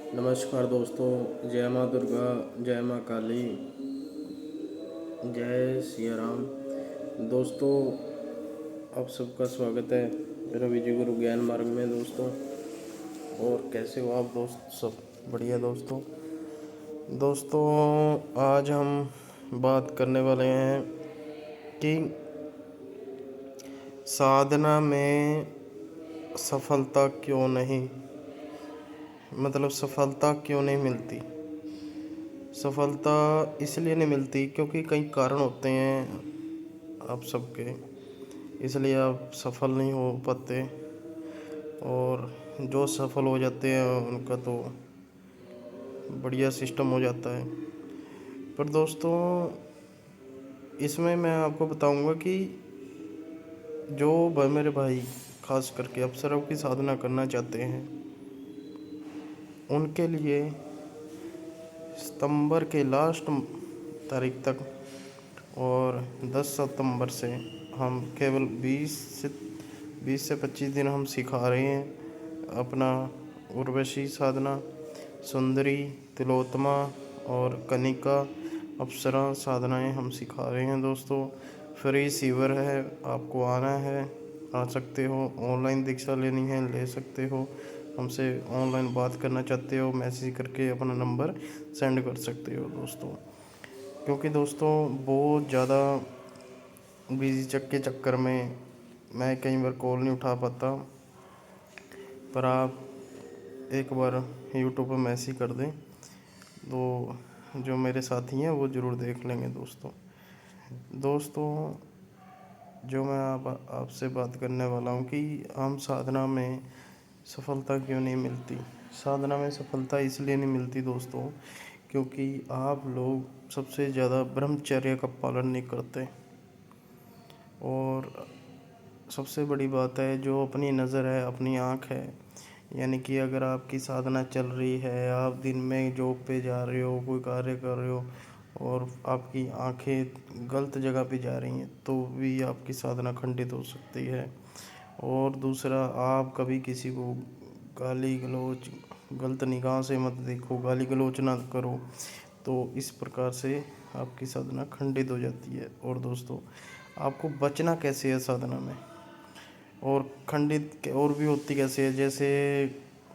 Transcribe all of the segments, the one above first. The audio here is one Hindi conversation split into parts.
नमस्कार दोस्तों, जय माँ दुर्गा, जय माँ काली, जय सिया राम। दोस्तों, आप सबका स्वागत है मेरा विजय गुरु ज्ञान मार्ग में दोस्तों। और कैसे हो आप दोस्त? सब बढ़िया दोस्तों। दोस्तों, आज हम बात करने वाले हैं कि साधना में सफलता क्यों नहीं, मतलब सफलता क्यों नहीं मिलती। सफलता इसलिए नहीं मिलती क्योंकि कई कारण होते हैं आप सबके, इसलिए आप सफल नहीं हो पाते। और जो सफल हो जाते हैं उनका तो बढ़िया सिस्टम हो जाता है। पर दोस्तों, इसमें मैं आपको बताऊंगा कि जो मेरे भाई खास करके अप्सराओं की साधना करना चाहते हैं, उनके लिए सितंबर के लास्ट तारीख तक और 10 सितंबर से हम केवल 20 से 25 दिन हम सिखा रहे हैं अपना उर्वशी साधना, सुंदरी, तिलोत्तमा और कनिका अप्सरा साधनाएं हम सिखा रहे हैं दोस्तों। फ्री शिविर है, आपको आना है, आ सकते हो। ऑनलाइन दीक्षा लेनी है, ले सकते हो। हमसे ऑनलाइन बात करना चाहते हो, मैसेज करके अपना नंबर सेंड कर सकते हो दोस्तों। क्योंकि दोस्तों बहुत ज़्यादा बिजी के चक्कर में मैं कई बार कॉल नहीं उठा पाता, पर आप एक बार यूट्यूब पर मैसेज कर दें तो जो मेरे साथी हैं वो ज़रूर देख लेंगे दोस्तों। जो मैं आपसे बात करने वाला हूँ कि हम साधना में सफलता क्यों नहीं मिलती। साधना में सफलता इसलिए नहीं मिलती दोस्तों क्योंकि आप लोग सबसे ज़्यादा ब्रह्मचर्य का पालन नहीं करते। और सबसे बड़ी बात है, जो अपनी नज़र है, अपनी आँख है, यानी कि अगर आपकी साधना चल रही है, आप दिन में जॉब पे जा रहे हो, कोई कार्य कर रहे हो और आपकी आंखें गलत जगह पे जा रही हैं, तो भी आपकी साधना खंडित हो सकती है। और दूसरा, आप कभी किसी को गाली गलौज, गलत निगाह से मत देखो, गाली गलौज ना करो, तो इस प्रकार से आपकी साधना खंडित हो जाती है। और दोस्तों, आपको बचना कैसे है साधना में, और खंडित और भी होती कैसे है, जैसे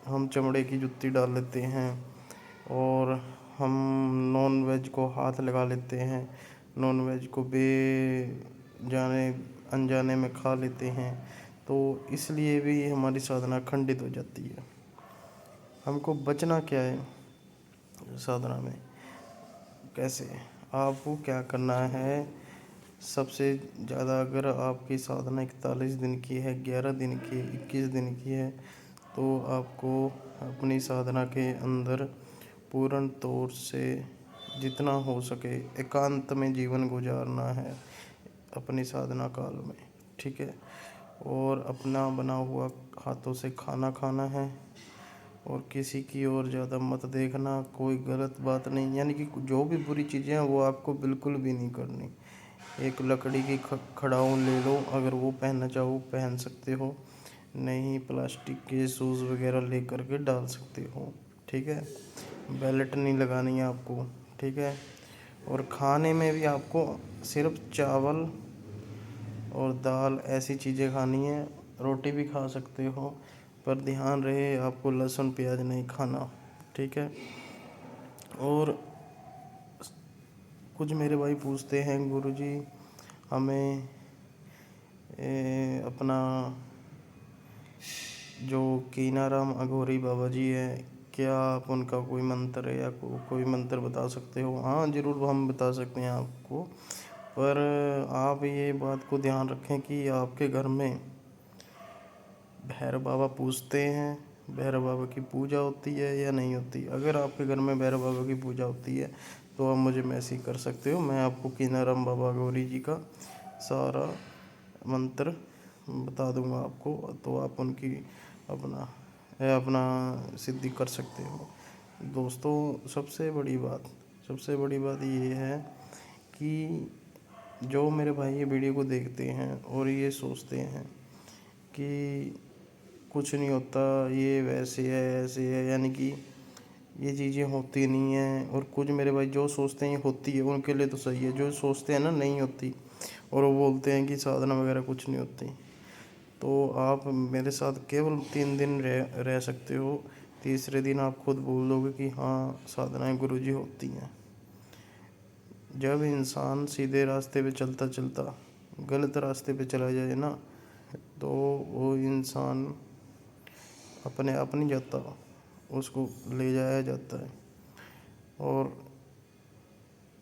हम चमड़े की जुत्ती डाल लेते हैं और हम नॉन वेज को हाथ लगा लेते हैं, नॉन वेज को जाने अनजाने में खा लेते हैं, तो इसलिए भी हमारी साधना खंडित हो जाती है। हमको बचना क्या है साधना में, कैसे? आपको क्या करना है? सबसे ज़्यादा अगर आपकी साधना 41 दिन की है, 11 दिन की है, 21 दिन की है, तो आपको अपनी साधना के अंदर पूर्ण तौर से जितना हो सके एकांत में जीवन गुजारना है अपनी साधना काल में, ठीक है। और अपना बना हुआ हाथों से खाना खाना है और किसी की ओर ज़्यादा मत देखना, कोई गलत बात नहीं, यानी कि जो भी बुरी चीज़ें हैं वो आपको बिल्कुल भी नहीं करनी। एक लकड़ी की खड़ाउन ले लो, अगर वो पहनना चाहो पहन सकते हो, नहीं प्लास्टिक के शूज़ वगैरह ले करके डाल सकते हो, ठीक है। बेल्ट नहीं लगानी है आपको, ठीक है। और खाने में भी आपको सिर्फ चावल और दाल ऐसी चीज़ें खानी है। रोटी भी खा सकते हो, पर ध्यान रहे आपको लहसुन प्याज नहीं खाना, ठीक है। और कुछ मेरे भाई पूछते हैं, गुरुजी हमें अपना जो कीनाराम अघोरी बाबा जी हैं, क्या आप उनका कोई मंत्र है या कोई मंत्र बता सकते हो? हाँ ज़रूर, हम बता सकते हैं आपको, पर आप ये बात को ध्यान रखें कि आपके घर में भैरव बाबा पूजते हैं, भैरव बाबा की पूजा होती है या नहीं होती। अगर आपके घर में भैरव बाबा की पूजा होती है तो आप मुझे मैसेज कर सकते हो, मैं आपको कीनाराम बाबा गौरी जी का सारा मंत्र बता दूंगा आपको, तो आप उनकी अपना सिद्धि कर सकते हो दोस्तों। सबसे बड़ी बात ये है कि जो मेरे भाई ये वीडियो को देखते हैं और ये सोचते हैं कि कुछ नहीं होता, ये वैसे है ऐसे है, यानी कि ये चीज़ें होती नहीं हैं। और कुछ मेरे भाई जो सोचते हैं ये होती है, उनके लिए तो सही है। जो सोचते हैं ना नहीं होती, और वो बोलते हैं कि साधना वगैरह कुछ नहीं होती, तो आप मेरे साथ केवल 3 दिन रह सकते हो। तीसरे दिन आप खुद बोल दोगे कि हाँ, साधनाएं गुरुजी होती हैं। जब इंसान सीधे रास्ते पे चलता चलता गलत रास्ते पे चला जाए ना, तो वो इंसान अपने आप नहीं जाता, उसको ले जाया जाता है। और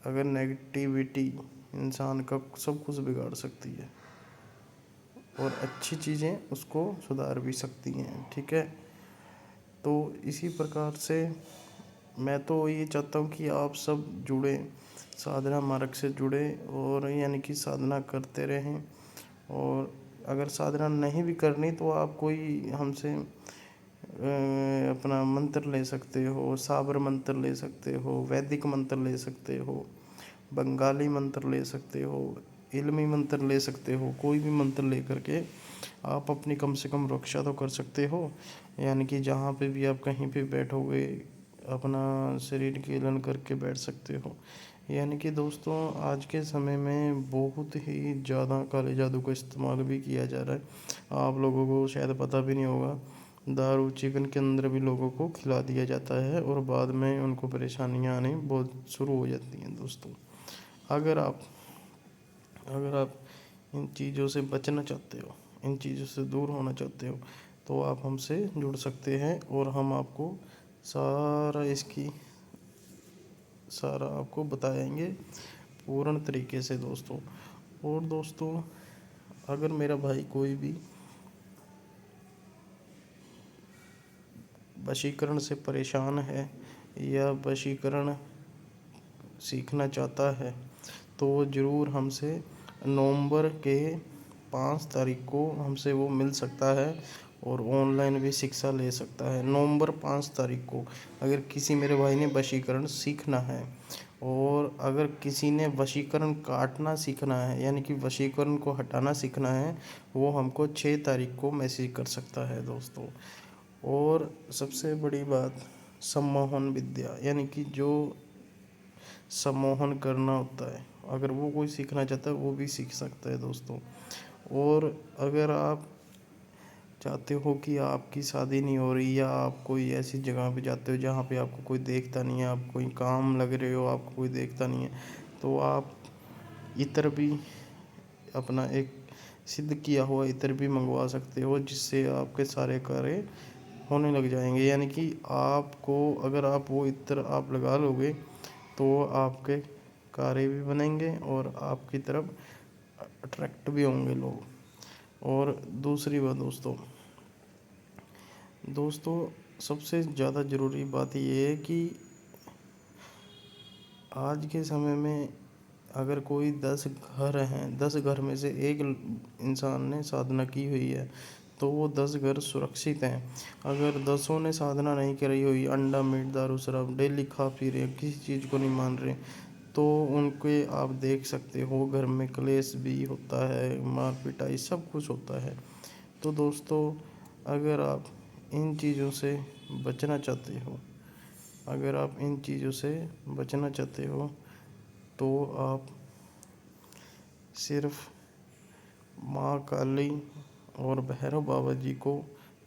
अगर नेगेटिविटी इंसान का सब कुछ बिगाड़ सकती है, और अच्छी चीज़ें उसको सुधार भी सकती हैं, ठीक है। तो इसी प्रकार से मैं तो ये चाहता हूँ कि आप सब जुड़े, साधना मार्ग से जुड़े, और यानी कि साधना करते रहें। और अगर साधना नहीं भी करनी तो आप कोई हमसे अपना मंत्र ले सकते हो, साबर मंत्र ले सकते हो, वैदिक मंत्र ले सकते हो, बंगाली मंत्र ले सकते हो, इल्मी मंत्र ले सकते हो। कोई भी मंत्र ले करके आप अपनी कम से कम रक्षा तो कर सकते हो। यानी कि जहाँ पे भी आप कहीं पे बैठोगे, अपना शरीर की हिलन करके बैठ सकते हो। यानी कि दोस्तों, आज के समय में बहुत ही ज़्यादा काले जादू का इस्तेमाल भी किया जा रहा है। आप लोगों को शायद पता भी नहीं होगा, दारू चिकन के अंदर भी लोगों को खिला दिया जाता है, और बाद में उनको परेशानियां आनी बहुत शुरू हो जाती हैं दोस्तों। अगर आप अगर आप इन चीज़ों से बचना चाहते हो, इन चीज़ों से दूर होना चाहते हो, तो आप हमसे जुड़ सकते हैं, और हम आपको सारा आपको बताएंगे पूर्ण तरीके से दोस्तों। और दोस्तों, अगर मेरा भाई कोई भी वशीकरण से परेशान है, या वशीकरण सीखना चाहता है, तो वो ज़रूर हमसे नवंबर के 5 तारीख को हमसे वो मिल सकता है, और ऑनलाइन भी शिक्षा ले सकता है। नवंबर 5 तारीख को अगर किसी मेरे भाई ने वशीकरण सीखना है, और अगर किसी ने वशीकरण काटना सीखना है, यानी कि वशीकरण को हटाना सीखना है, वो हमको 6 तारीख को मैसेज कर सकता है दोस्तों। और सबसे बड़ी बात, सम्मोहन विद्या, यानी कि जो सम्मोहन करना होता है, अगर वो कोई सीखना चाहता है वो भी सीख सकता है दोस्तों। और अगर आप चाहते हो कि आपकी शादी नहीं हो रही, या आप कोई ऐसी जगह पे जाते हो जहाँ पे आपको कोई देखता नहीं है, आप कोई काम लग रहे हो, आपको कोई देखता नहीं है, तो आप इत्र भी अपना एक सिद्ध किया हुआ इत्र भी मंगवा सकते हो, जिससे आपके सारे कार्य होने लग जाएंगे। यानी कि आपको, अगर आप वो इत्र आप लगा लोगे, तो आपके कार्य भी बनेंगे, और आपकी तरफ अट्रैक्ट भी होंगे लोग। और दूसरी बात दोस्तों, सबसे ज़्यादा ज़रूरी बात ये है कि आज के समय में अगर कोई 10 घर हैं, 10 घर में से एक इंसान ने साधना की हुई है, तो वो 10 घर सुरक्षित हैं। अगर 10ओं ने साधना नहीं करी हुई, अंडा मीट दारू शराब डेली खा पी रहे, किसी चीज़ को नहीं मान रहे, तो उनके आप देख सकते हो घर में क्लेश भी होता है, मार पिटाई सब कुछ होता है। तो दोस्तों, अगर आप इन चीज़ों से बचना चाहते हो, अगर आप इन चीज़ों से बचना चाहते हो, तो आप सिर्फ माँ काली और भैरव बाबा जी को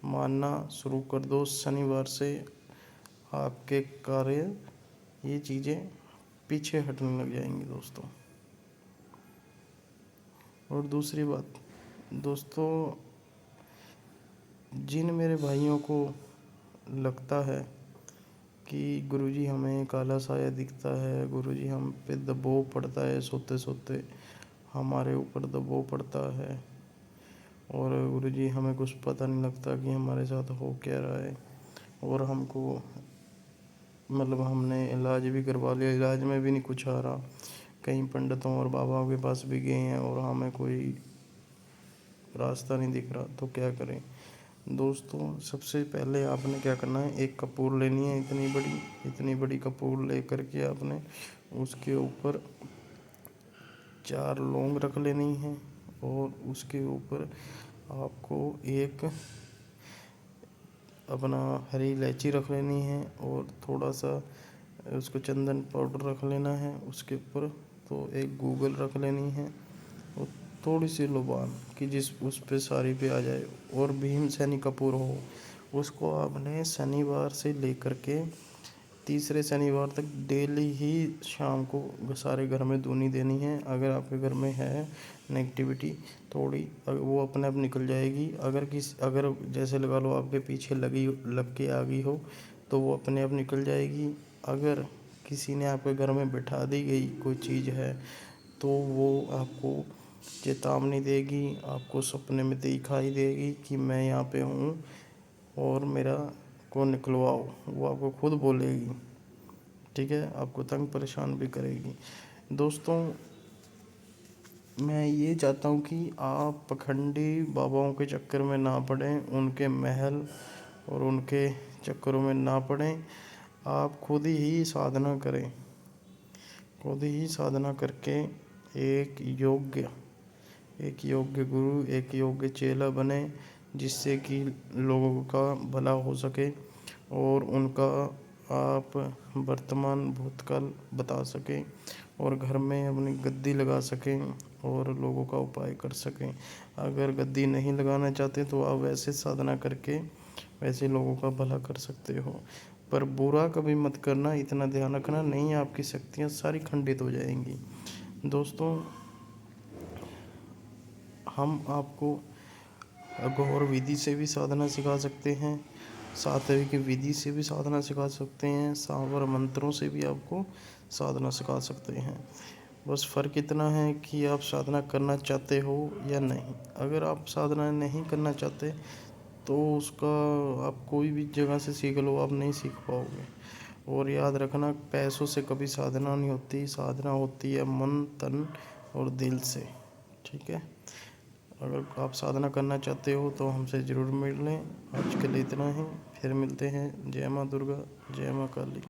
मानना शुरू कर दो। शनिवार से आपके कार्य, ये चीज़ें पीछे हटने लग जाएंगी दोस्तों। और दूसरी बात दोस्तों, जिन मेरे भाइयों को लगता है कि गुरुजी हमें काला साया दिखता है, गुरुजी हम पे दबाव पड़ता है, सोते सोते हमारे ऊपर दबाव पड़ता है, और गुरुजी हमें कुछ पता नहीं लगता कि हमारे साथ हो क्या रहा है, और हमको मतलब हमने इलाज भी करवा लिया, इलाज में भी नहीं कुछ आ रहा, कई पंडितों और बाबाओं के पास भी गए हैं, और हमें कोई रास्ता नहीं दिख रहा, तो क्या करें दोस्तों। सबसे पहले आपने क्या करना है, एक कपूर लेनी है, इतनी बड़ी कपूर ले करके आपने उसके ऊपर 4 लौंग रख लेनी है, और उसके ऊपर आपको एक अपना हरी इलायची रख लेनी है और थोड़ा सा उसको चंदन पाउडर रख लेना है उसके ऊपर। तो एक गूगल रख लेनी है और थोड़ी सी लुबान कि जिस उस पे सारी पे आ जाए, और भीम सैनी कपूर हो। उसको आपने शनिवार से लेकर के तीसरे शनिवार तक डेली ही शाम को सारे घर में धुनी देनी है। अगर आपके घर में है नेगेटिविटी थोड़ी, वो अपने आप निकल जाएगी। अगर जैसे लगा लो आपके पीछे लग के आ गई हो तो वो अपने आप निकल जाएगी। अगर किसी ने आपके घर में बिठा दी गई कोई चीज़ है तो वो आपको चेतावनी देगी, आपको सपने में दिखाई देगी कि मैं यहाँ पे हूँ और मेरा को निकलवाओ। वो आपको खुद बोलेगी, ठीक है, आपको तंग परेशान भी करेगी। दोस्तों, मैं ये चाहता हूँ कि आप पखंडी बाबाओं के चक्कर में ना पड़ें, उनके महल और उनके चक्करों में ना पड़ें। आप खुद ही साधना करें, खुद ही साधना करके एक योग्य गुरु, एक योग्य चेला बने, जिससे कि लोगों का भला हो सके और उनका आप वर्तमान भूतकाल बता सकें और घर में अपनी गद्दी लगा सकें और लोगों का उपाय कर सकें। अगर गद्दी नहीं लगाना चाहते तो आप वैसे साधना करके वैसे लोगों का भला कर सकते हो, पर बुरा कभी मत करना, इतना ध्यान रखना, नहीं आपकी शक्तियाँ सारी खंडित हो जाएंगी। दोस्तों, हम आपको अघोर विधि से भी साधना सिखा सकते हैं, सात्विक विधि से भी साधना सिखा सकते हैं, सांवर मंत्रों से भी आपको साधना सिखा सकते हैं। बस फ़र्क इतना है कि आप साधना करना चाहते हो या नहीं। अगर आप साधना नहीं करना चाहते तो उसका आप कोई भी जगह से सीख लो, आप नहीं सीख पाओगे। और याद रखना, पैसों से कभी साधना नहीं होती, साधना होती है मन, तन और दिल से, ठीक है। अगर आप साधना करना चाहते हो तो हमसे ज़रूर मिल लें। आज के लिए इतना ही, फिर मिलते हैं। जय माँ दुर्गा, जय माँ काली।